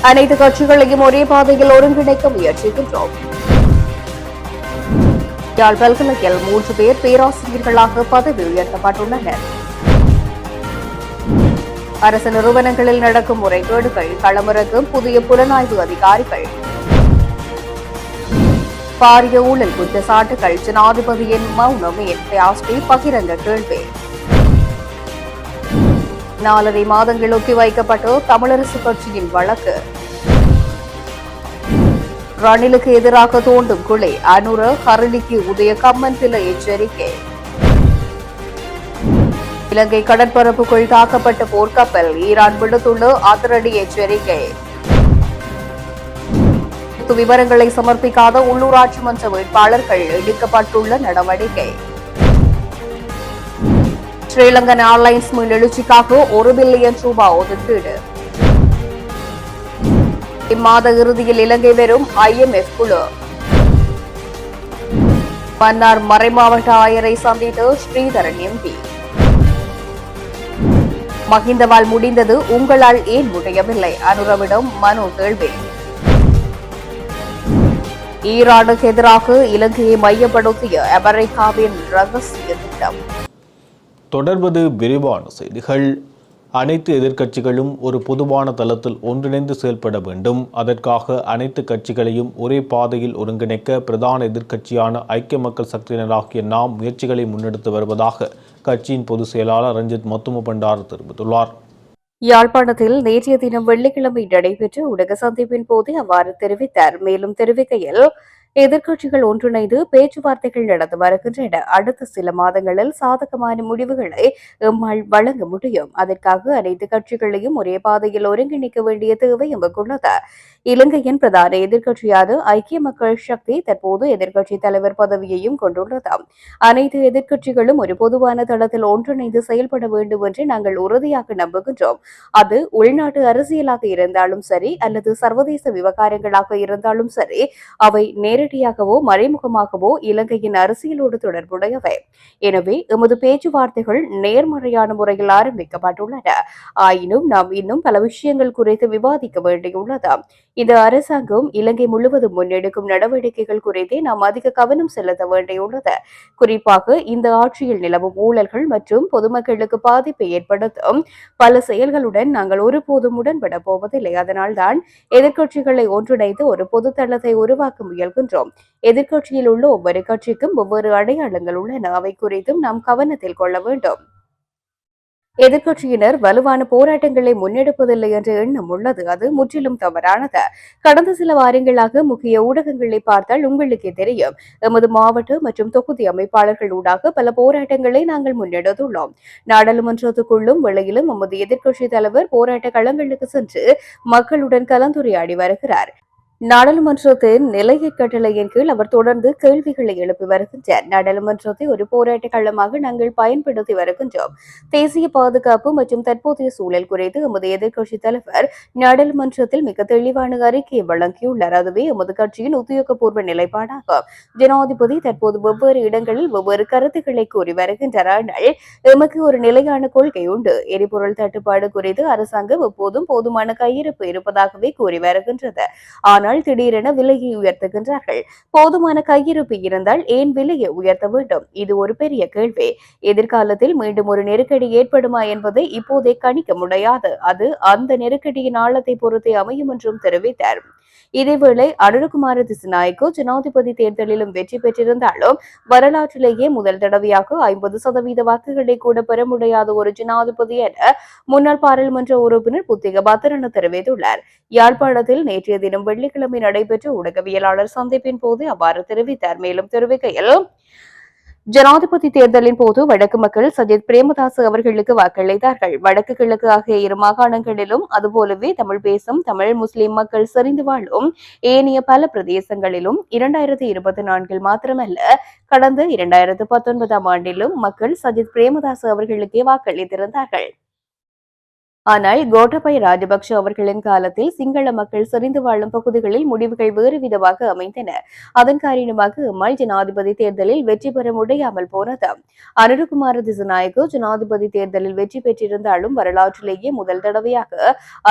அனைத்து கட்சிகளையும் ஒரே பாதையில் ஒருங்கிணைக்க முயற்சிக்கின்றோம். யாழ் பல்கலையில் 3 பேர் பேராசிரியர்களாக பதவி உயர்த்தப்பட்டுள்ளனர். அரசு நிறுவனங்களில் நடக்கும் முறைகேடுகள் களமிறக்கும் புதிய புலனாய்வு அதிகாரிகள். பாரிய ஊழல் குற்றச்சாட்டுகள் ஜனாதிபதியின் மௌனமே ஆஸ்தி பகிரங்க கேள்வி. 4.5 மாதங்கள் ஒத்திவைக்கப்பட்டு தமிழரசு கட்சியின் வழக்கு. ரணிலுக்கு எதிராக தோண்டும் குழி அனுர ஹரணிக்கு உதய கம்மன்பில எச்சரிக்கை. இலங்கை கடற்பரப்புக்குள் தாக்கப்பட்ட போர்க்கப்பல் ஈரான் விடுத்துள்ள அதிரடி எச்சரிக்கை. விவரங்களை சமர்ப்பிக்காத உள்ளூராட்சி மன்ற வேட்பாளர்கள் எடுக்கப்பட்டுள்ள நடவடிக்கை. ஸ்ரீலங்கன் ஏர்லைன்ஸ் மீளெழுச்சிக்காக 1 பில்லியன் ரூபாய் ஒதுக்கீடு. இம்மாத இறுதியில் இலங்கை வரும் IMF குழு. மன்னார் மறைமாவட்ட ஆயரை சந்தித்து ஸ்ரீதரன் MP. மஹிந்தவால் முடிந்தது, உங்களால் ஏன் முடியவில்லை? அனுரவிடம் மனு கேள்வி. ஈரானுக்கு எதிராக இலங்கையை மையப்படுத்திய அமெரிக்காவின் ரகசிய திட்டம். தொடர்வது விரிவான செய்திகள். அனைத்து எதிர்க்கட்சிகளும் ஒரு பொதுவான தளத்தில் ஒன்றிணைந்து செயல்பட வேண்டும். அதற்காக அனைத்து கட்சிகளையும் ஒரே பாதையில் ஒருங்கிணைக்க பிரதான எதிர்க்கட்சியான ஐக்கிய மக்கள் சக்தியினராகிய நாம் முயற்சிகளை முன்னெடுத்து வருவதாக கட்சியின் பொதுச் செயலாளர் ரஞ்சித் மத்துமபண்டார தெரிவித்துள்ளார். யாழ்ப்பாணத்தில் நேற்றைய தினம் வெள்ளிக்கிழமை நடைபெற்ற ஊடக சந்திப்பின் போது அவ்வாறு தெரிவித்தார். மேலும் தெரிவிக்கையில், எதிர்க்கட்சிகள் ஒன்றிணைந்து பேச்சுவார்த்தைகள் நடந்து வருகின்றன. அடுத்த சில மாதங்களில் சாதகமான முடிவுகளை எம்மால் வழங்க முடியும். அதற்காக அனைத்து கட்சிகளையும் ஒரே பாதையில் ஒருங்கிணைக்க வேண்டிய தேவை எமக்குள்ளது. இலங்கையின் பிரதான எதிர்க்கட்சியான ஐக்கிய மக்கள் சக்தி தற்போது எதிர்க்கட்சித் தலைவர் பதவியையும் கொண்டுள்ளது. அனைத்து எதிர்க்கட்சிகளும் ஒரு பொதுவான தளத்தில் ஒன்றிணைந்து செயல்பட வேண்டும் என்று நாங்கள் உறுதியாக நம்புகின்றோம். அது உள்நாட்டு அரசியலாக இருந்தாலும் சரி அல்லது சர்வதேச விவகாரங்களாக இருந்தாலும் சரி, அவை நேரடியாகவோ மறைமுகமாகவோ இலங்கையின் அரசியலோடு தொடர்புடையவை. எனவே எமது பேச்சுவார்த்தைகள் நேர்மறையான முறையில் ஆரம்பிக்கப்பட்டுள்ளன. ஆயினும் நாம் இன்னும் பல விஷயங்கள் குறித்து விவாதிக்க வேண்டியுள்ளது. இந்த அரசாங்கம் இலங்கை முழுவதும் முன்னெடுக்கும் நடவடிக்கைகள் குறித்தே நாம் அதிக கவனம் செலுத்த வேண்டியுள்ளது. குறிப்பாக இந்த ஆட்சியில் நிலவும் ஊழல்கள் மற்றும் பொதுமக்களுக்கு பாதிப்பை ஏற்படுத்தும் பல செயல்களுடன் நாங்கள் ஒருபோதும் உடன்பட போவதில்லை. அதனால்தான் எதிர்க்கட்சிகளை ஒன்றிணைத்து ஒரு பொது தளத்தை உருவாக்க முயல்கின்றோம். எதிர்க்கட்சியில் உள்ள ஒவ்வொரு கட்சிக்கும் ஒவ்வொரு அடையாளங்கள் உள்ளன. அவை குறித்தும் நாம் கவனத்தில் கொள்ள வேண்டும். எதிர்க்கட்சியினர் வலுவான போராட்டங்களை முன்னெடுப்பதில்லை என்ற எண்ணம் உள்ளது. அது முற்றிலும் தவறானது. கடந்த சில வாரங்களாக முக்கிய ஊடகங்களை பார்த்தால் உங்களுக்கே தெரியும். எமது மாவட்ட மற்றும் தொகுதி அமைப்பாளர்கள் ஊடாக பல போராட்டங்களை நாங்கள் முன்னெடுத்துள்ளோம். நாடாளுமன்றத்துக்குள்ளும் வெளியிலும் எமது எதிர்க்கட்சித் தலைவர் போராட்ட களங்களுக்கு சென்று மக்களுடன் கலந்துரையாடி வருகிறார். நாடாளுமன்றத்தின் நிலைய கட்டளையின் கீழ் அவர் தொடர்ந்து கேள்விகளை எழுப்பி வருகின்றார். நாடாளுமன்றத்தை ஒரு போராட்ட களமாக நாங்கள் பயன்படுத்தி வருகின்றோம். தேசிய பாதுகாப்பு மற்றும் தற்போதைய சூழல் குறித்து எமது எதிர்க்கட்சித் தலைவர் நாடாளுமன்றத்தில் மிக தெளிவான அறிக்கையை வழங்கியுள்ளார். அதுவே எமது கட்சியின் உத்தியோகபூர்வ நிலைப்பாடாகும். ஜனாதிபதி தற்போது வெவ்வேறு இடங்களில் வெவ்வேறு கருத்துக்களை கூறி வருகின்றார். ஆனால் எமக்கு ஒரு நிலையான கொள்கை உண்டு. எரிபொருள் தட்டுப்பாடு குறித்து அரசாங்கம் எப்போதும் போதுமான கையிருப்பு இருப்பதாகவே கூறி வருகின்றது. ஆனால் திடீரென விலையை உயர்த்துகின்றார்கள். போதுமான கையிருப்பு இருந்தால் ஏன் விலையை உயர்த்த வேண்டும்? இது ஒரு பெரிய கேள்வி. எதிர்காலத்தில் மீண்டும் ஒரு நெருக்கடி ஏற்படுமா என்பதை இப்போதே கணிக்க முடியாது. அது அந்த நெருக்கடியின் ஆழத்தை பொறுத்தே அமையும் என்றும் தெரிவித்தார். இதேவேளை அனுரகுமார திசுநாயக்க ஜனாதிபதி தேர்தலிலும் வெற்றி பெற்றிருந்தாலும் வரலாற்றிலேயே முதல் தடவையாக 50% வாக்குகளை கூட பெற முடியாத ஒரு ஜனாதிபதி என முன்னாள் பாராளுமன்ற உறுப்பினர் புத்திக பத்திரன தெரிவித்துள்ளார். யாழ்ப்பாணத்தில் நேற்றைய தினம் வெள்ளிக்கிழமை நடைபெற்ற ஊடகவியலாளர் சந்திப்பின் போது அவ்வாறு தெரிவித்தார். மேலும் தெரிவிக்கையில், ஜனாதிபதி தேர்தலின் போது வடக்கு மக்கள் சஜித் பிரேமதாச அவர்களுக்கு வாக்களித்தார்கள். வடக்கு கிழக்கு ஆகிய 2 மாகாணங்களிலும் அதுபோலவே தமிழ் பேசும் தமிழ் முஸ்லிம் மக்கள் செறிந்து வாழும் ஏனைய பல பிரதேசங்களிலும் 2024 மாத்திரமல்ல, கடந்த 2019 ஆண்டிலும் மக்கள் சஜித் பிரேமதாச அவர்களுக்கே வாக்களித்திருந்தார்கள். ஆனால் கோட்டபய ராஜபக்ஷ அவர்களின் காலத்தில் சிங்கள மக்கள் செறிந்து வாழும் பகுதிகளில் முடிவுகள் வேறு விதமாக அமைந்தன. அதன் காரணமாக அம்மாள் ஜனாதிபதி தேர்தலில் வெற்றி பெற முடியாமல் போனது. அனுருகுமார திசுநாயக்க ஜனாதிபதி தேர்தலில் வெற்றி பெற்றிருந்தாலும் வரலாற்றிலேயே முதல் தடவையாக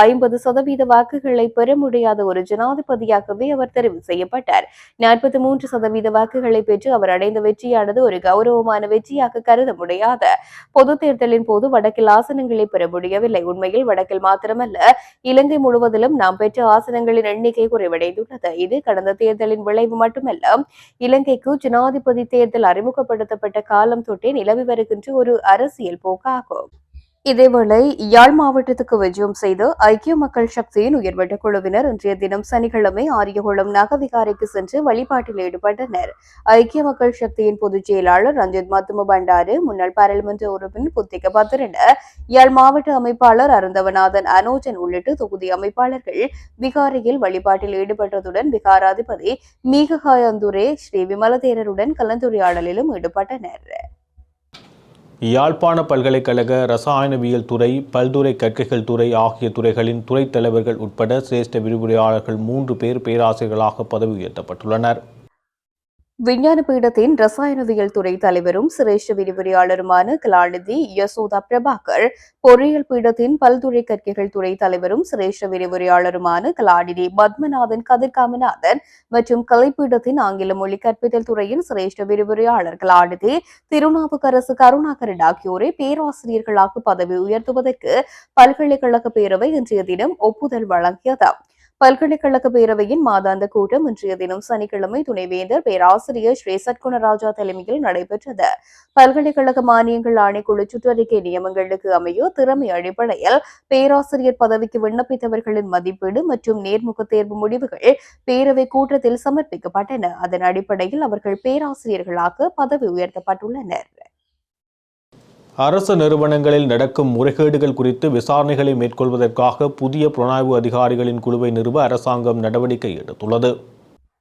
50% வாக்குகளை பெற முடியாத ஒரு ஜனாதிபதியாகவே அவர் தெரிவு செய்யப்பட்டார். 43% வாக்குகளை பெற்று அவர் அடைந்த வெற்றியானது ஒரு கௌரவமான வெற்றியாக கருத முடியாது. பொது தேர்தலின் போது வடக்கில் ஆசனங்களை பெற முடியவில்லை. உண்மையில் வடக்கில் மாத்திரமல்ல, இலங்கை முழுவதிலும் நாம் பெற்ற ஆசனங்களின் எண்ணிக்கை குறைவடைந்துள்ளது. இது கடந்த தேர்தலின் விளைவு மட்டுமல்ல, இலங்கைக்கு ஜனாதிபதி தேர்தல் அறிமுகப்படுத்தப்பட்ட காலம் தொட்டே நிலவி வருகின்ற ஒரு அரசியல் போக்காகும். இதேவேளை யாழ் மாவட்டத்துக்கு விஜயம் செய்த ஐக்கிய மக்கள் சக்தியின் உயர்மட்ட குழுவினர் இன்றைய தினம் சனிக்கிழமை ஆரியகுளம் நகவிகாரைக்கு சென்று வழிபாட்டில் ஈடுபட்டனர். ஐக்கிய மக்கள் சக்தியின் பொதுச் செயலாளர் ரஞ்சித் மத்தும பண்டாரு, முன்னாள் பாராளுமன்ற உறுப்பினர் புத்திக பத்திரன, யாழ் மாவட்ட அமைப்பாளர் அருந்தவநாதன் அனோஜன் உள்ளிட்ட தொகுதி அமைப்பாளர்கள் விகாரையில் வழிபாட்டில் ஈடுபட்டதுடன் விகாராதிபதி மீககாயந்துரே ஸ்ரீ விமலதேரருடன் கலந்துரையாடலிலும் ஈடுபட்டனர். யாழ்ப்பாண பல்கலைக்கழக ரசாயனவியல் துறை, பல்துறை கற்கைகள் துறை ஆகிய துறைகளின் துறைத் தலைவர்கள் உட்பட சிரேஷ்ட விரிவுரையாளர்கள் 3 பேர் பேராசிரியர்களாக பதவி உயர்த்தப்பட்டுள்ளனர். விஞ்ஞான பீடத்தின் ரசாயனவியல் துறை தலைவரும் சிரேஷ்ட விரிவுரையாளருமான கலாநிதி யசோதா பிரபாகர், பொறியியல் பீடத்தின் பல்துறை கற்கைகள் துறை தலைவரும் சிரேஷ்ட விரிவுரையாளருமான கலாநிதி பத்மநாதன் கதிர்காமநாதன் மற்றும் கலைப்பீடத்தின் ஆங்கில மொழி கற்பித்தல் துறையின் சிரேஷ்ட விரிவுரையாளர் கலாநிதி திருநாவுக்கரசு கருணாகரன் ஆகியோரை பேராசிரியர்களாக பதவி உயர்த்துவதற்கு பல்கலைக்கழக பேரவை இன்றைய தினம் ஒப்புதல் வழங்கியது. பல்கலைக்கழக பேரவையின் மாதாந்த கூட்டம் இன்றைய தினம் சனிக்கிழமை துணைவேந்தர் பேராசிரியர் ஸ்ரீ சத்குணராஜா தலைமையில் நடைபெற்றது. பல்கலைக்கழக மானியங்கள் ஆணைக்குழு சுற்றறிக்கை நியமங்களுக்கு அமைய திறமை அடிப்படையில் பேராசிரியர் பதவிக்கு விண்ணப்பித்தவர்களின் மதிப்பீடு மற்றும் நேர்முக தேர்வு முடிவுகள் பேரவை கூட்டத்தில் சமர்ப்பிக்கப்பட்டன. அதன் அடிப்படையில் அவர்கள் பேராசிரியர்களாக பதவி உயர்த்தப்பட்டுள்ளனர். அரசு நிறுவனங்களில் நடக்கும் முறைகேடுகள் குறித்து விசாரணைகளை மேற்கொள்வதற்காக புதிய புலனாய்வு அதிகாரிகளின் குழுவை நிறுவ அரசாங்கம் நடவடிக்கை எடுத்துள்ளது.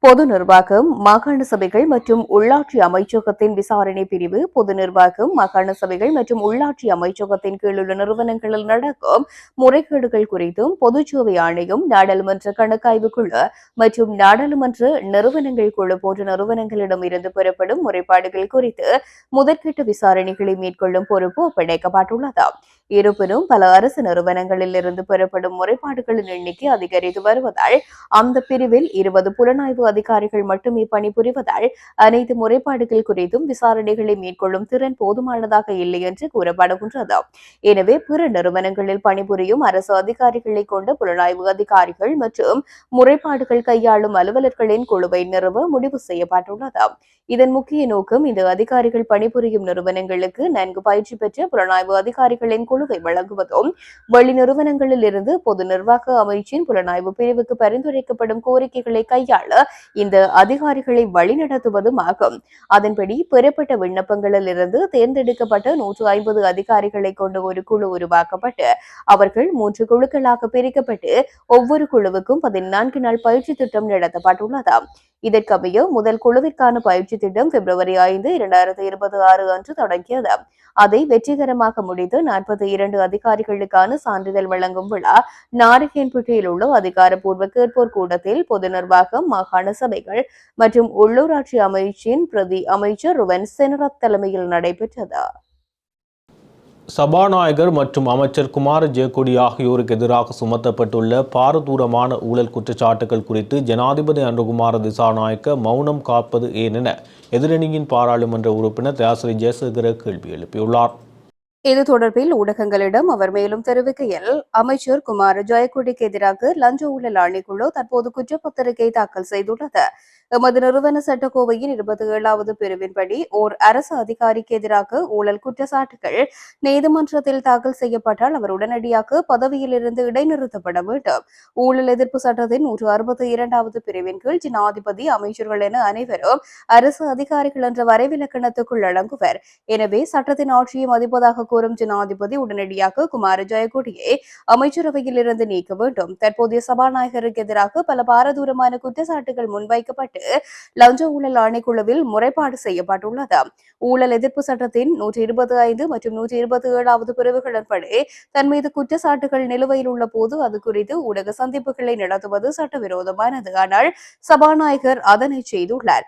பொது நிர்வாகம், மாகாண சபைகள் மற்றும் உள்ளாட்சி அமைச்சகத்தின் விசாரணை பிரிவு, பொது நிர்வாகம், மாகாண சபைகள் மற்றும் உள்ளாட்சி அமைச்சகத்தின் கீழுள்ள நிறுவனங்களில் நடக்கும் முறைகேடுகள் குறித்தும் பொதுச்சேவை ஆணையம், நாடாளுமன்ற கணக்காய்வு குழு மற்றும் நாடாளுமன்ற நிறுவனங்கள் குழு போன்ற நிறுவனங்களிடம் இருந்து பெறப்படும் முறைப்பாடுகள் குறித்து முதற்கட்ட விசாரணைகளை மேற்கொள்ளும் பொறுப்பு ஒப்படைக்கப்பட்டுள்ளது. இருப்பினும் பல அரசு நிறுவனங்களில் இருந்து பெறப்படும் முறைப்பாடுகளின் எண்ணிக்கை அதிகரித்து வருவதால் அந்த பிரிவில் 20 புலனாய்வு அதிகாரிகள் மட்டுமே பணிபுரிவதால் அனைத்து முறைப்பாடுகள் குறித்தும் விசாரணைகளை மேற்கொள்ளும் திறன் போதுமானதாக இல்லை என்று கூறப்படுகின்றது. எனவே பிற நிறுவனங்களில் பணிபுரியும் அரசு அதிகாரிகளை கொண்ட புலனாய்வு அதிகாரிகள் மற்றும் முறைப்பாடுகள் கையாளும் அலுவலர்களின் குழுவை நிறுவ முடிவு செய்யப்பட்டுள்ளது. இதன் முக்கிய நோக்கம் இந்த அதிகாரிகள் பணிபுரியும் நிறுவனங்களுக்கு நன்கு பயிற்சி பெற்ற புலனாய்வு அதிகாரிகளின் குழுவை வழங்குவதும், வெளி நிறுவனங்களில் இருந்து பொது நிர்வாக அமைச்சின் புலனாய்வு பிரிவுக்கு பரிந்துரைக்கப்படும் கோரிக்கைகளை கையாள இந்த அதிகாரிகளை வழிநடத்துவதும் ஆகும். அதன்படி பெறப்பட்ட விண்ணப்பங்களில் இருந்து தேர்ந்தெடுக்கப்பட்ட 150 அதிகாரிகளை கொண்ட ஒரு குழு உருவாக்கப்பட்டு அவர்கள் 3 குழுக்களாக பிரிக்கப்பட்டு ஒவ்வொரு குழுவுக்கும் 14 நாள் பயிற்சி திட்டம் நடத்தப்பட்டுள்ளது. இதற்கமைய முதல் குழுவிற்கான பயிற்சி திட்டம் பிப்ரவரி 5, 2026 அன்று தொடங்கியது. அதை வெற்றிகரமாக முடித்து 42 அதிகாரிகளுக்கான சான்றிதழ் வழங்கும் விழா நாரகேன்பேட்டையில் உள்ள அதிகாரப்பூர்வ கேட்போர் கூடத்தில் பொது நிர்வாகம், மாகாண சபைகள் மற்றும் உள்ளூராட்சி அமைச்சின் பிரதி அமைச்சர் ருவன் செனரத் தலைமையில் நடைபெற்றது. சபாநாயகர் மற்றும் அமைச்சர் குமார ஜெயக்கொடி ஆகியோருக்கு எதிராக சுமத்தப்பட்டுள்ள பாரதூரமான ஊழல் குற்றச்சாட்டுகள் குறித்து ஜனாதிபதி அனுகுமார திசாநாயக்க மௌனம் காப்பது ஏன் என எதிரணியின் பாராளுமன்ற உறுப்பினர் தயாசிரி ஜெயசேகர கேள்வி எழுப்பியுள்ளார். இது தொடர்பில் ஊடகங்களிடம் அவர் மேலும் தெரிவிக்கையில், அமைச்சர் குமார ஜெயக்கொடிக்கு எதிராக லஞ்ச ஊழல் ஆணைக்குழு தற்போது குற்றப்பத்திரிகை தாக்கல் செய்துள்ளது. எமது நிறுவன சட்டக்கோவையின் 27வது பிரிவின்படி ஓர் அரசு அதிகாரிக்கு எதிராக ஊழல் குற்றச்சாட்டுகள் நீதிமன்றத்தில் தாக்கல் செய்யப்பட்டால் அவர் உடனடியாக பதவியில் இருந்து இடைநிறுத்தப்பட வேண்டும். ஊழல் எதிர்ப்பு சட்டத்தின் 162வது பிரிவின் கீழ் ஜனாதிபதி, அமைச்சர்கள் என அனைவரும் அரசு அதிகாரிகள் என்ற வரைவிலக்கணத்துக்குள் அடங்குவர். எனவே சட்டத்தின் ஆட்சியை மதிப்பதாக கோரும் ஜனாதிபதி உடனடியாக குமார ஜெயக்கொடியை அமைச்சரவையில் இருந்து நீக்க வேண்டும். தற்போதைய சபாநாயகருக்கு எதிராக பல பாரதூரமான குற்றச்சாட்டுகள் முன்வைக்கப்பட்டு லஞ்ச ஊழல் ஆணைக்குழுவில் முறைப்பாடு செய்யப்பட்டுள்ளது. ஊழல் எதிர்ப்பு சட்டத்தின் 125 மற்றும் 127வது பிரிவுகளின்படி தன் மீது குற்றச்சாட்டுகள் நிலுவையில் உள்ள போது அது குறித்து ஊடக சந்திப்புகளை நடத்துவது சட்டவிரோதமானது. ஆனால் சபாநாயகர் அதனை செய்துள்ளார்.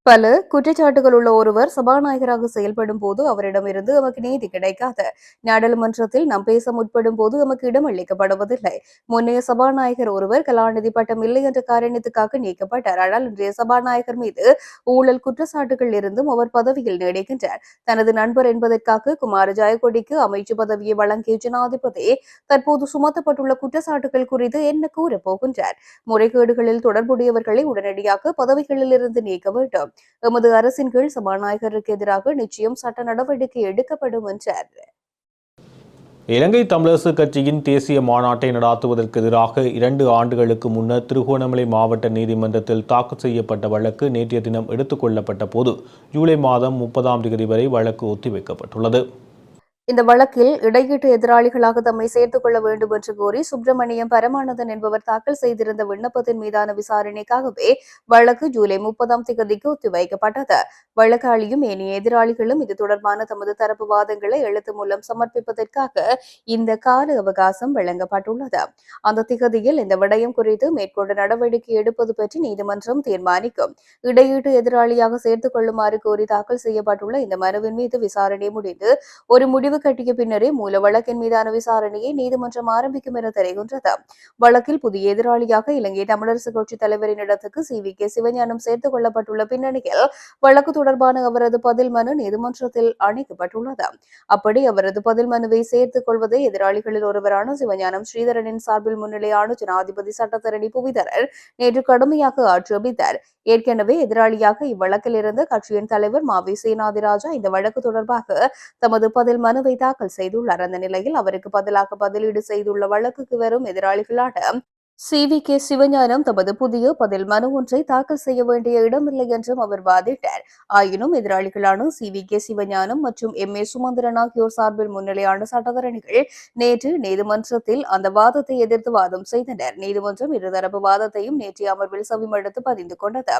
பல குற்றச்சாட்டுகள் உள்ள ஒருவர் சபாநாயகராக செயல்படும் போது அவரிடமிருந்து நமக்கு நீதி கிடைக்காது. நாடாளுமன்றத்தில் நாம் பேச முற்படும் போது நமக்கு இடம் அளிக்கப்படுவதில்லை. முன்னைய சபாநாயகர் ஒருவர் கலாநிதி பட்டம் இல்லை என்ற காரணத்துக்காக நீக்கப்பட்டார். ஆனால் இன்றைய சபாநாயகர் மீது ஊழல் குற்றச்சாட்டுகள் இருந்தும் அவர் பதவியில் நீடிக்கின்றார். தனது நண்பர் என்பதற்காக குமார ஜெயக்கொடிக்கு அமைச்சு பதவியை வழங்கிய ஜனாதிபதி தற்போது சுமத்தப்பட்டுள்ள குற்றச்சாட்டுகள் குறித்து என்ன கூறப் போகின்றார்? முறைகேடுகளில் தொடர்புடையவர்களை உடனடியாக பதவிகளில் இருந்து நீக்க வேண்டும். எமது அரசின் கீழ் சபாநாயகருக்கு எதிராக நிச்சயம் சட்ட நடவடிக்கை எடுக்கப்படும் என்றார். இலங்கை தமிழரசு கட்சியின் தேசிய மாநாட்டை நடாத்துவதற்கு எதிராக 2 ஆண்டுகளுக்கு முன்னர் திருகோணமலை மாவட்ட நீதிமன்றத்தில் தாக்கல் செய்யப்பட்ட வழக்கு நேற்றைய தினம் எடுத்துக் கொள்ளப்பட்ட போது ஜூலை மாதம் 30ஆம் தேதி வரை வழக்கு ஒத்திவைக்கப்பட்டுள்ளது. இந்த வழக்கில் இடையீட்டு எதிராளிகளாக தம்மை சேர்த்துக் கொள்ள வேண்டும் என்று கோரி சுப்பிரமணியம் பரமானந்தன் என்பவர் தாக்கல் செய்திருந்த விண்ணப்பத்தின் மீதான விசாரணைக்காகவே வழக்கு ஜூலை 30ஆம் தேதிக்கு ஒத்திவைக்கப்பட்டது. வழக்காளியும் ஏனைய எதிராளிகளும் இது தொடர்பான தமது தரப்பு வாதங்களை எழுத்து மூலம் சமர்ப்பிப்பதற்காக இந்த கால அவகாசம் வழங்கப்பட்டுள்ளது. அந்த திகதியில் இந்த விடயம் குறித்து மேற்கொண்ட நடவடிக்கை எடுப்பது பற்றி நீதிமன்றம் தீர்மானிக்கும். இடையீட்டு எதிராளியாக சேர்த்துக் கொள்ளுமாறு கோரி தாக்கல் செய்யப்பட்டுள்ள இந்த மனுவின் மீது விசாரணை முடிந்து ஒரு முடிவு கட்டிய பின்னரே மூல வழக்கின் மீதான விசாரணையை நீதிமன்றம் ஆரம்பிக்கும் என தெரிகின்றது. வழக்கில் புதிய எதிராளியாக இலங்கை தமிழரசு கட்சி தலைவரின் இடத்துக்கு CVK சிவஞானம் சேர்த்துக் கொள்ளப்பட்டுள்ள பின்னணியில் வழக்கு தொடர்பான அவரது பதில் மனு நீதிமன்றத்தில் அளிக்கப்பட்டுள்ளது. அப்படி அவரது பதில் மனுவை சேர்த்துக் கொள்வதை எதிராளிகளில் ஒருவரான சிவஞானம் ஸ்ரீதரனின் சார்பில் முன்னிலையான ஜனாதிபதி சட்டத்தரணி புவிதரர் நேற்று கடுமையாக ஆட்சேபித்தார். ஏற்கனவே எதிராளியாக இவ்வழக்கில் இருந்த கட்சியின் தலைவர் மாவி சேனாதிராஜா இந்த வழக்கு தொடர்பாக தமது பதில் மனுவை தாக்கல் செய்துள்ளார். அந்த நிலையில் அவருக்கு பதிலாக பதிலீடு செய்துள்ள வழக்குக்கு வரும் எதிராளிகளான CVK சிவஞானம் தமது புதிய பதில் மனு ஒன்றை தாக்கல் செய்ய வேண்டிய இடமில்லை என்றும் அவர் வாதிட்டார். ஆயினும் எதிராளிகளான CVK சிவஞானம் மற்றும் MA சுமந்திரன் ஆகியோர் சார்பில் முன்னிலையான சட்டத்தரணிகள் நேற்று நீதிமன்றத்தில் அந்த வாதத்தை எதிர்த்து வாதம் செய்தனர். நீதிமன்றம் இருதரப்பு வாதத்தையும் நேற்றைய அமர்வில் செவிமடுத்து பதிந்து கொண்டது.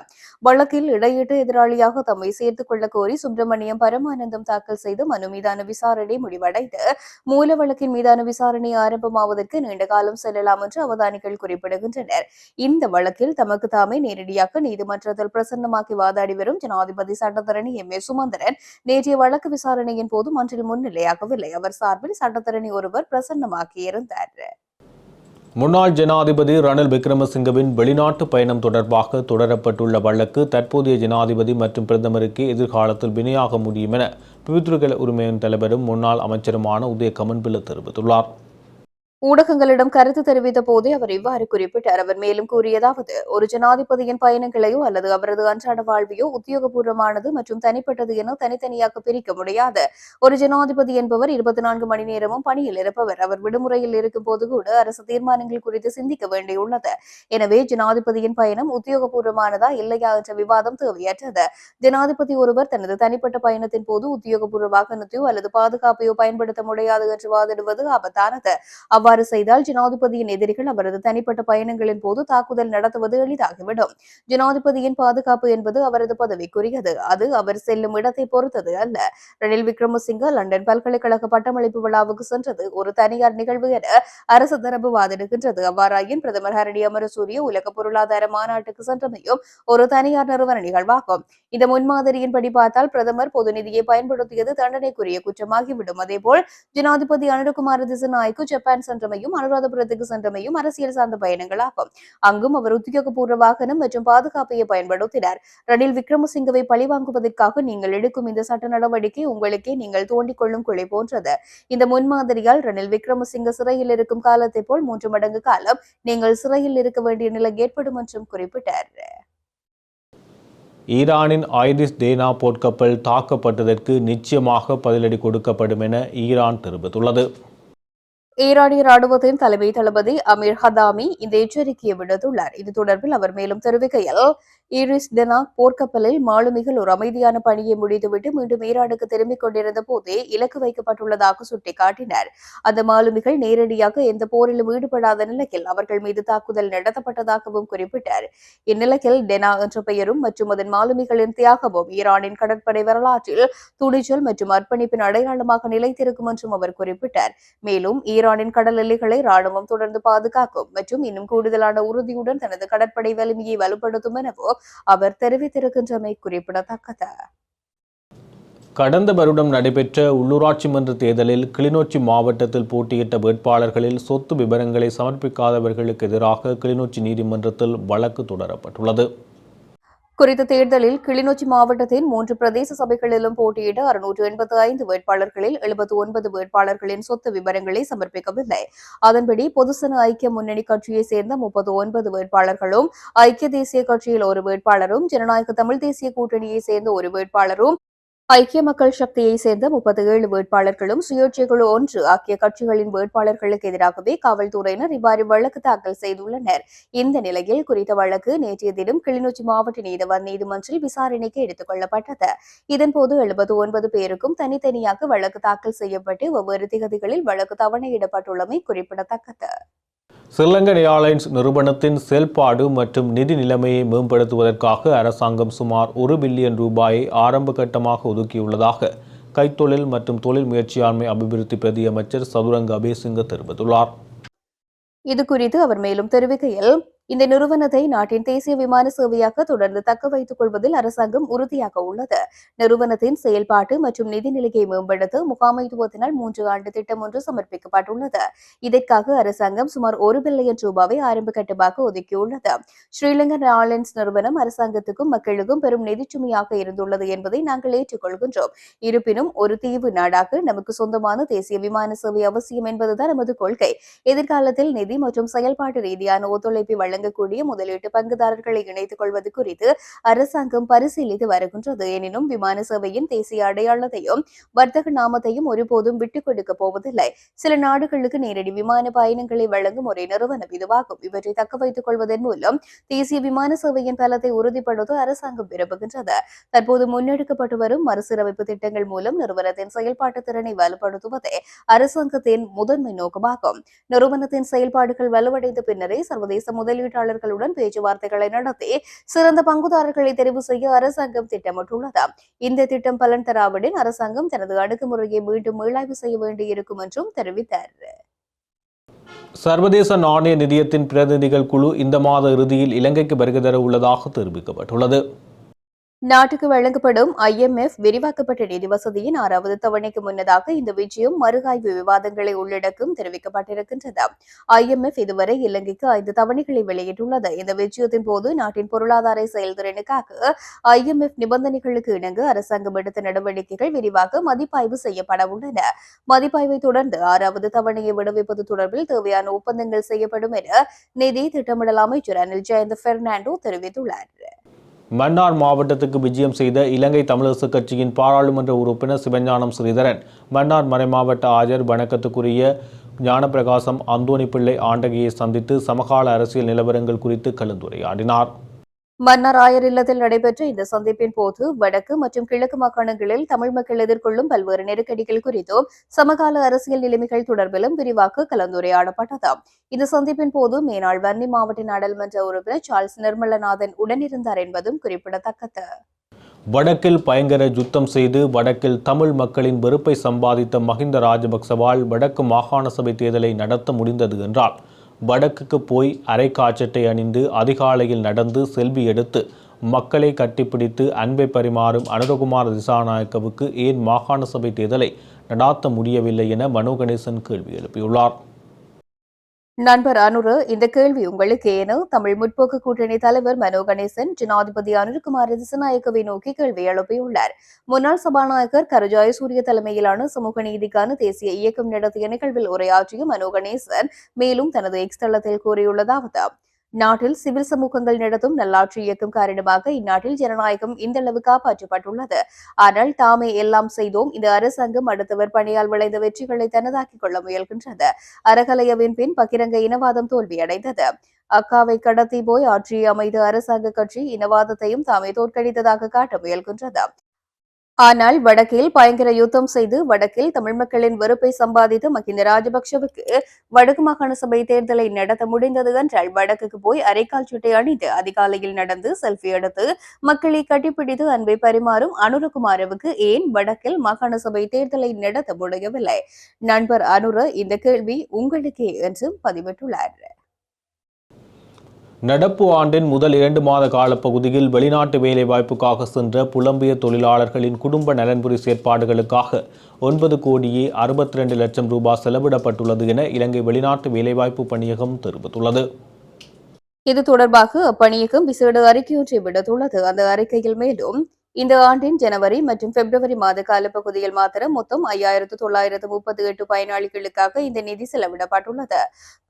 வழக்கில் இடையீட்டு எதிராளியாக தம்மை சேர்த்துக் கொள்ள கோரி சுப்பிரமணியம் பரமானந்தம் தாக்கல் செய்த மனு மீதான விசாரணை முடிவடைந்து மூல வழக்கின் மீதான விசாரணை ஆரம்பமாவதற்கு நீண்ட காலம் செல்லலாம் என்று அவதானிகள் குறிப்பிடுகின்றனர். இந்த வழக்கில் தமக்கு தாமே நேரடியாக நீதிமன்றத்தில் பிரசன்னமாக்கி வாதாடி வரும் ஜனாதிபதி சட்டத்தரணி MA சுமந்திரன் நேற்றைய வழக்கு விசாரணையின் போது மன்றில் முன்னிலையாகவில்லை. அவர் சார்பில் சட்டத்தரணி ஒருவர் பிரசன்னமாக்கியிருந்தார். முன்னாள் ஜனாதிபதி ரணில் விக்ரமசிங்கவின் வெளிநாட்டு பயணம் தொடர்பாக தொடரப்பட்டுள்ள வழக்கு தற்போதைய ஜனாதிபதி மற்றும் பிரதமருக்கு எதிர்காலத்தில் வினையாக முடியும் என பிவித்துருக்கள் உரிமையின் தலைவரும் முன்னாள் அமைச்சருமான உதய கமன்பில தெரிவித்துள்ளார். ஊடகங்களிடம் கருத்து தெரிவித்த போதே அவர் இவ்வாறு குறிப்பிட்டார். அவர் மேலும் கூறியதாவது, ஒரு ஜனாதிபதியின் பயணங்களையோ அல்லது அவரது அன்றாட வாழ்வையோ உத்தியோகபூர்வமானது மற்றும் தனிப்பட்டது என தனித்தனியாக பிரிக்க முடியாது. ஒரு ஜனாதிபதி என்பவர் 24 மணி நேரமும் பணியில் இருப்பவர். அவர் விடுமுறையில் இருக்கும் போது கூட அரசு தீர்மானங்கள் குறித்து சிந்திக்க வேண்டியுள்ளது. எனவே ஜனாதிபதியின் பயணம் உத்தியோகபூர்வமானதா இல்லையா என்ற விவாதம் தேவையற்றது. ஜனாதிபதி ஒருவர் தனது தனிப்பட்ட பயணத்தின் போது உத்தியோகபூர்வ வாகனத்தையோ அல்லது பாதுகாப்பையோ பயன்படுத்த முடியாது என்று வாதிடுவது ஆபத்தானது. அவ்வாறு செய்தால் ஜனாதிபதியின் எதிரிகள் அவரது தனிப்பட்ட பயணங்களின் போது தாக்குதல் நடத்துவது எளிதாகிவிடும். ஜனாதிபதியின் பாதுகாப்பு என்பது அவரது பதவிக்குரியது. அது அவர் செல்லும் இடத்தை பொறுத்தது அல்ல. ரணில் விக்ரமசிங்க லண்டன் பல்கலைக்கழக பட்டமளிப்பு விழாவுக்கு சென்றது ஒரு தனியார் நிகழ்வு என அரசு தரப்பு வாதிடுகின்றது. அவ்வாறாயின் பிரதமர் ஹரணி அமரசூரிய உலக பொருளாதார மாநாட்டுக்கு சென்றமையும் ஒரு தனியார் நிறுவன நிகழ்வாகும். இந்த முன்மாதிரியின்படி பார்த்தால் பிரதமர் பொது நிதியை பயன்படுத்தியது தண்டனைக்குரிய குற்றமாகிவிடும். அதேபோல் ஜனாதிபதி அனுரகுமார திசாநாயக்கு ஜப்பான் சென்றமையும் அனுராதபுரத்துக்கு சென்றமையும் அரசியல் சார்ந்த பயணங்களாகும். அங்கும் அவர் உத்தியோகபூர்வ வாகனம் மற்றும் பாதுகாப்பையை பயன்படுத்தினார். ரணில் விக்ரமசிங்கவை பழிவாங்குவதற்காக நீங்கள் எடுக்கும் இந்த சட்ட நடவடிக்கை உங்களுக்கே நீங்கள் தோண்டிக் கொள்ளும் குழி போன்றது. இந்த முன்மாதிரியால் ரணில் விக்ரமசிங்க சிறையில் இருக்கும் காலத்தை போல் 3 மடங்கு காலம் நீங்கள் சிறையில் இருக்க வேண்டிய நிலை ஏற்படும் என்றும் குறிப்பிட்டார். ஈரானின் ஐரிஸ் தேனா போர்க்கப்பல் தாக்கப்பட்டதற்கு நிச்சயமாக பதிலடி கொடுக்கப்படும் என ஈரான் தெரிவித்துள்ளது. ஈரானிய ராணுவத்தின் தலைமை தளபதி அமீர் ஹதாமி இந்த எச்சரிக்கையை விடுத்துள்ளார். இது தொடர்பில் அவர் மேலும் தெரிவிக்கையில், ஈரிஸ் டெனா போர்க்கப்பலில் மாலுமிகள் ஒரு அமைதியான பணியை முடித்துவிட்டு மீண்டும் ஈரானுக்கு திரும்பிக் கொண்டிருந்த போதே இலக்கு வைக்கப்பட்டுள்ளதாக சுட்டிக்காட்டினார். அந்த மாலுமிகள் நேரடியாக எந்த போரிலும் ஈடுபடாத நிலையில் அவர்கள் மீது தாக்குதல் நடத்தப்பட்டதாகவும் குறிப்பிட்டார். இந்நிலையில் டெனா என்ற பெயரும் மற்றும் அதன் மாலுமிகளின் தியாகமும் ஈரானின் கடற்படை வரலாற்றில் துணிச்சல் மற்றும் அர்ப்பணிப்பின் அடையாளமாக நிலைத்திருக்கும் என்றும் அவர் குறிப்பிட்டார். மேலும் ஈரானின் கடல் எல்லைகளை ராணுவம் தொடர்ந்து பாதுகாக்கும் மற்றும் இன்னும் கூடுதலான உறுதியுடன் தனது கடற்படை வலிமையை வலுப்படுத்தும் எனவும் அவர் தெரிவித்திருக்கின்றமை குறிப்பிடத்தக்கது. கடந்த வருடம் நடைபெற்ற உள்ளூராட்சி மன்ற தேர்தலில் கிளிநொச்சி மாவட்டத்தில் போட்டியிட்ட வேட்பாளர்களில் சொத்து விவரங்களை சமர்ப்பிக்காதவர்களுக்கு எதிராக கிளிநொச்சி நீதிமன்றத்தில் வழக்கு தொடரப்பட்டுள்ளது. குறித்த தேர்தலில் கிளிநொச்சி மாவட்டத்தின் 3 பிரதேச சபைகளிலும் போட்டியிட்ட 685 வேட்பாளர்களில் 79 வேட்பாளர்களின் சொத்து விவரங்களை சமர்ப்பிக்கவில்லை. அதன்படி பொதுசன ஐக்கிய முன்னணி கட்சியைச் சேர்ந்த 39 வேட்பாளர்களும், ஐக்கிய தேசிய கட்சியில் ஒரு வேட்பாளரும், ஜனநாயக தமிழ் தேசிய கூட்டணியைச் சேர்ந்த ஒரு வேட்பாளரும், ஐக்கிய மக்கள் சக்தியைச் சேர்ந்த 37 வேட்பாளர்களும், சுயேட்சைக்குழு 1 ஆகிய கட்சிகளின் வேட்பாளர்களுக்கு எதிராகவே காவல்துறையினர் இவ்வாறு வழக்கு தாக்கல் செய்துள்ளனர். இந்த நிலையில் குறித்த வழக்கு நேற்றைய தினம் கிளிநொச்சி மாவட்ட நீதவான் நீதிமன்றில் விசாரணைக்கு எடுத்துக் கொள்ளப்பட்டது. இதன்போது 79 பேருக்கும் தனித்தனியாக வழக்கு தாக்கல் செய்யப்பட்டு வெவ்வேறு திகதிகளில் வழக்கு தவணையிடப்பட்டுள்ளமை குறிப்பிடத்தக்கது. ஸ்ரீலங்கன் ஏர்லைன்ஸ் நிறுவனத்தின் செயல்பாடு மற்றும் நிதி நிலைமையை மேம்படுத்துவதற்காக அரசாங்கம் சுமார் 1 பில்லியன் ரூபாயை ஆரம்ப கட்டமாக ஒதுக்கியுள்ளதாக கைத்தொழில் மற்றும் தொழில் முயற்சியாண்மை அபிவிருத்தி பிரதி அமைச்சர் சதுரங்க அபேசிங்க தெரிவித்துள்ளார். இதுகுறித்து அவர் மேலும் தெரிவிக்கையில், இந்த நிறுவனத்தை நாட்டின் தேசிய விமான சேவையாக தொடர்ந்து தக்க வைத்துக் கொள்வதில் அரசாங்கம் உறுதியாக உள்ளது. நிறுவனத்தின் செயல்பாட்டு மற்றும் நிதி நிலையை மேம்படுத்த முகாமைத்துவத்தினால் 3 ஆண்டு திட்டம் ஒன்று சமர்ப்பிக்கப்பட்டுள்ளது. இதற்காக அரசாங்கம் சுமார் 1 பில்லியன் ரூபாவை ஆரம்ப கட்டமாக ஒதுக்கியுள்ளது. ஸ்ரீலங்கன் ஏர்லைன்ஸ் நிறுவனம் அரசாங்கத்துக்கும் மக்களுக்கும் பெரும் நிதிச்சுமையாக இருந்துள்ளது என்பதை நாங்கள் ஏற்றுக்கொள்கின்றோம். இருப்பினும் ஒரு தீவு நாடாக நமக்கு சொந்தமான தேசிய விமான சேவை அவசியம் என்பதுதான் நமது கொள்கை. எதிர்காலத்தில் நிதி மற்றும் செயல்பாட்டு ரீதியான ஒத்துழைப்பை வழங்கக்கூடிய முதலீட்டு பங்குதாரர்களை இணைத்துக் கொள்வது குறித்து அரசாங்கம் பரிசீலித்து வருகின்றது. எனினும் விமான சேவையின் தேசிய அடையாளத்தையும் வர்த்தக நாமத்தையும் ஒருபோதும் விட்டுக் கொடுக்க போவதில்லை. சில நாடுகளுக்கு நேரடி விமான பயணங்களை வழங்கும் ஒரே நிறுவனம் இதுவாகும். இவற்றை தக்க வைத்துக் கொள்வதன் மூலம் தேசிய விமான சேவையின் பலத்தை உறுதிப்படுத்த அரசாங்கம் விரும்புகின்றது. தற்போது முன்னெடுக்கப்பட்டு வரும் மறுசீரமைப்பு திட்டங்கள் மூலம் நிறுவனத்தின் செயல்பாட்டு திறனை வலுப்படுத்துவதே அரசாங்கத்தின் முதன்மை நோக்கமாகும். நிறுவனத்தின் செயல்பாடுகள் வலுவடைந்த பின்னரே சர்வதேச முதலீட்டாளர்களுடன் பேச்சுவார்த்தைகளை நடத்தி சிறந்த பங்குதாரர்களை தெரிவு செய்ய அரசாங்கம் திட்டமிட்டுள்ளது. இந்த திட்டம் பலன் தராவிடின் அரசாங்கம் தனது அணுகுமுறையை மீண்டும் மீளாய்வு செய்ய வேண்டியிருக்கும் என்றும் தெரிவித்தார். சர்வதேச நாணய நிதியத்தின் பிரதிநிதிகள் குழு இந்த மாத இறுதியில் இலங்கைக்கு வருகை தர உள்ளதாக தெரிவிக்கப்பட்டுள்ளது. நாட்டுக்கு வழங்கப்படும் IMF விரிவாக்கப்பட்ட நிதி வசதியின் 6வது தவணைக்கு முன்னதாக இந்த விஜயம் மறுஆய்வு விவாதங்களை உள்ளடக்கும் தெரிவிக்கப்பட்டிருக்கின்றது. IMF இதுவரை இலங்கைக்கு 5 தவணைகளை வெளியிட்டுள்ளது. இந்த விஜயத்தின் போது நாட்டின் பொருளாதார செயல்திறனுக்காக IMF நிபந்தனைகளுக்கு இணங்க அரசாங்கம் எடுத்த நடவடிக்கைகள் விரிவாக மதிப்பாய்வு செய்யப்பட உள்ளன. மதிப்பாய்வை தொடர்ந்து 6வது தவணையை விடுவிப்பது தொடர்பில் தேவையான ஒப்பந்தங்கள் செய்யப்படும் என நிதி திட்டமிடல் அமைச்சர் அனில் ஜெயந்த பெர்னாண்டோ தெரிவித்துள்ளார். மன்னார் மாவட்டத்துக்கு விஜயம் செய்த இலங்கை தமிழரசுக் கட்சியின் பாராளுமன்ற உறுப்பினர் சிவஞானம் ஸ்ரீதரன் மன்னார் மறைமாவட்ட ஆயர் வணக்கத்துக்குரிய ஞானப்பிரகாசம் அந்தோணிப்பிள்ளை ஆண்டகையை சந்தித்து சமகால அரசியல் நிலவரங்கள் குறித்து கலந்துரையாடினார். மன்னார் ஆயர் இல்லத்தில் நடைபெற்ற இந்த சந்திப்பின் போது வடக்கு மற்றும் கிழக்கு மாகாணங்களில் தமிழ் மக்கள் எதிர்கொள்ளும் பல்வேறு நெருக்கடிகள் குறித்தும் சமகால அரசியல் நிலைமைகள் தொடர்பிலும் விரிவாக கலந்துரையாடப்பட்டது. இந்த சந்திப்பின் போது மேனாள் வன்னி மாவட்ட நாடாளுமன்ற உறுப்பினர் சார்ல்ஸ் நிர்மலநாதன் உடனிருந்தார் என்பதும் குறிப்பிடத்தக்கது. வடக்கில் பயங்கர யுத்தம் செய்து வடக்கில் தமிழ் மக்களின் வெறுப்பை சம்பாதித்த மஹிந்த ராஜபக்சவால் வடக்கு மாகாண சபை தேர்தலை நடத்த முடிந்தது என்றால் வடக்குக்கு போய் அரைக்காச்சட்டை அணிந்து அதிகாலையில் நடந்து செல்வி எடுத்து மக்களை கட்டிப்பிடித்து அன்பை பரிமாறும் அனுரகுமார திசாநாயக்கவுக்கு ஏன் மாகாண சபை தேர்தலை நடாத்த முடியவில்லை என மனோ கணேசன் கேள்வி எழுப்பியுள்ளார். நண்பர் அனுரு, இந்த கேள்வி உங்களுக்கு என தமிழ் முற்போக்கு கூட்டணி தலைவர் மனோ கணேசன் ஜனாதிபதி அனுரகுமார திசாநாயக்கவை நோக்கி கேள்வி எழுப்பியுள்ளார். முன்னாள் சபாநாயகர் கரு ஜயசூரிய தலைமையிலான சமூக நீதிக்கான தேசிய இயக்கம் நடத்திய நிகழ்வில் உரையாற்றிய மனோ கணேசன் மேலும் தனது எக்ஸ் தளத்தில் கூறியுள்ளதாவது: நாட்டில் சிவில் சமூகங்கள் நடத்தும் நல்லாட்சி இயக்கம் காரணமாக இந்நாட்டில் ஜனநாயகம் இந்தளவு காப்பாற்றப்பட்டுள்ளது. ஆனால் தாமே எல்லாம் செய்தோம், இந்த அரசாங்கம் அடுத்தவர் பணியால் விளைந்த வெற்றிகளை தனதாக்கிக் கொள்ள முயல்கின்றது. அறகலையவின் பின் பகிரங்க இனவாதம் தோல்வியடைந்தது. அக்காவை கடத்தி போய் ஆட்சியை அமைத்த அரசாங்க கட்சி இனவாதத்தையும் தாமே தோற்கடித்ததாக காட்ட முயல்கின்றது. ஆனால் வடக்கில் பயங்கர யுத்தம் செய்து வடக்கில் தமிழ் மக்களின் வெறுப்பை சம்பாதித்த மஹிந்த ராஜபக்ஷவுக்கு வடக்கு மாகாண சபை தேர்தலை நடத்த முடிந்தது என்றால் வடக்குக்கு போய் அரைக்கால் சட்டை அணிந்து அதிகாலையில் நடந்து செல்ஃபி எடுத்து மக்களை கட்டிப்பிடித்து அன்பை பரிமாறும் அனுரகுமாரவுக்கு ஏன் வடக்கில் மாகாண சபை தேர்தலை நடத்த முடியவில்லை? நண்பர் அனுர இந்த கேள்வி உங்களுக்கே என்றும் பதிவிட்டுள்ளார். நடப்பு ஆண்டின் முதல் 2 மாத காலப்பகுதியில் வெளிநாட்டு வேலைவாய்ப்புக்காக சென்ற புலம்பெயர் தொழிலாளர்களின் குடும்ப நலன்புரி செயற்பாடுகளுக்காக 9,62,00,000 ரூபாய் செலவிடப்பட்டுள்ளது என இலங்கை வெளிநாட்டு வேலைவாய்ப்பு பணியகம் தெரிவித்துள்ளது. இது தொடர்பாக அப்பணியகம் விசேட அறிக்கையொன்றை விடுத்துள்ளது. அந்த அறிக்கையில் மேலும் இந்த ஆண்டின் ஜனவரி மற்றும் பிப்ரவரி மாத காலப்பகுதியில் மாத்திரம் மொத்தம் 5,938 பயனாளிகளுக்காக இந்த நிதி செலவிடப்பட்டுள்ளது.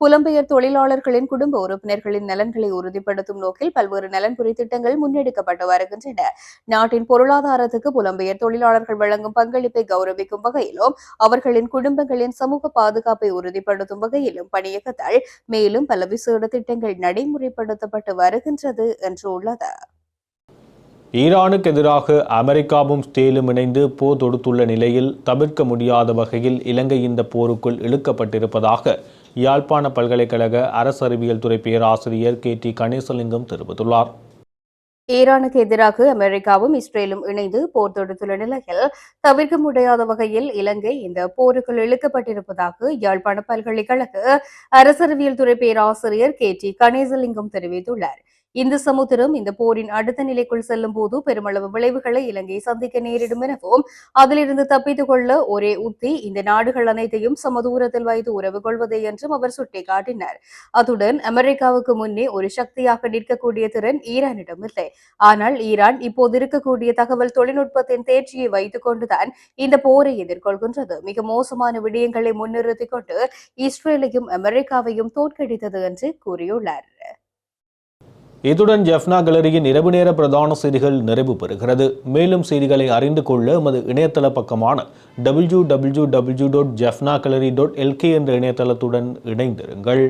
புலம்பெயர் தொழிலாளர்களின் குடும்ப உறுப்பினர்களின் நலன்களை உறுதிப்படுத்தும் நோக்கில் பல்வேறு நலன்புரி திட்டங்கள் முன்னெடுக்கப்பட்டு வருகின்றன. நாட்டின் பொருளாதாரத்துக்கு புலம்பெயர் தொழிலாளர்கள் வழங்கும் பங்களிப்பை கௌரவிக்கும் வகையிலும் அவர்களின் குடும்பங்களின் சமூக பாதுகாப்பை உறுதிப்படுத்தும் வகையிலும் பணியகத்தால் மேலும் பல விசேட திட்டங்கள் நடைமுறைப்படுத்தப்பட்டு வருகின்றது என்று உள்ளது. ஈரானுக்கு எதிராக அமெரிக்காவும் ஸ்டேலும் இணைந்து போர் தொடுத்துள்ள நிலையில் தவிர்க்க முடியாத வகையில் இலங்கை இந்த போருக்குள் இழுக்கப்பட்டிருப்பதாக யாழ்ப்பாண பல்கலைக்கழக அரசு அறிவியல் துறை பேராசிரியர் KT கணேசலிங்கம் தெரிவித்துள்ளார். ஈரானுக்கு எதிராக அமெரிக்காவும் இஸ்ரேலும் இணைந்து போர் தொடுத்துள்ள நிலையில் தவிர்க்க முடியாத வகையில் இலங்கை இந்த போருக்குள் இழுக்கப்பட்டிருப்பதாக யாழ்ப்பாண பல்கலைக்கழக அரசறிவியல் துறை பேராசிரியர் KT கணேசலிங்கம் தெரிவித்துள்ளார். இந்து சமுத்திரம் இந்த போரின் அடுத்த நிலைக்குள் செல்லும் போது பெருமளவு விளைவுகளை இலங்கை சந்திக்க நேரிடும் எனவும் அதிலிருந்து தப்பித்துக் கொள்ள ஒரே உத்தி இந்த நாடுகள் அனைத்தையும் சமதூரத்தில் வைத்து உறவு கொள்வதே என்றும் அவர் சுட்டிக்காட்டினார். அத்துடன் அமெரிக்காவுக்கு முன்னே ஒரு சக்தியாக நிற்கக்கூடிய திறன் ஈரானிடம் இல்லை. ஆனால் ஈரான் இப்போது இருக்கக்கூடிய தகவல் தொழில்நுட்பத்தின் தேர்ச்சியை வைத்துக் கொண்டுதான் இந்த போரை எதிர்கொள்கின்றது. மிக மோசமான விடயங்களை முன்னிறுத்திக் கொண்டு இஸ்ரேலையும் அமெரிக்காவையும் தோற்கடித்தது என்று கூறியுள்ளார். இத்துடன் ஜெஃப்னா கேலரியின் இரவு நேர பிரதான செய்திகள் நிறைவு பெறுகிறது. மேலும் செய்திகளை அறிந்து கொள்ள எமது இணையதள பக்கமான www.jeffnagallery.lk என்ற இணையதளத்துடன் இணைந்திருங்கள்.